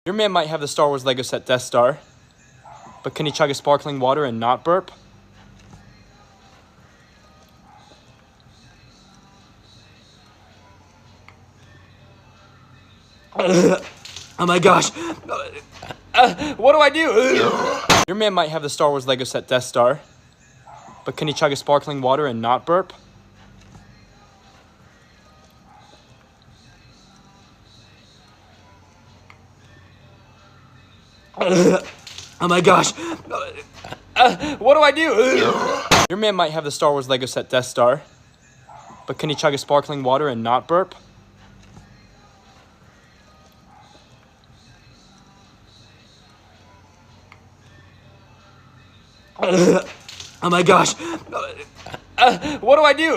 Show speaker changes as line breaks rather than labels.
Your man might have the Star Wars Lego set Death Star, but can he chug a sparkling water and not burp? Oh my gosh. What do I do? Your man might have the Star Wars Lego set Death Star, but can he chug a sparkling water and not burp? Oh my gosh. What do I do? Your man might have the Star Wars Lego set Death Star, but can he chug a sparkling water and not burp? Oh my gosh. What do I do?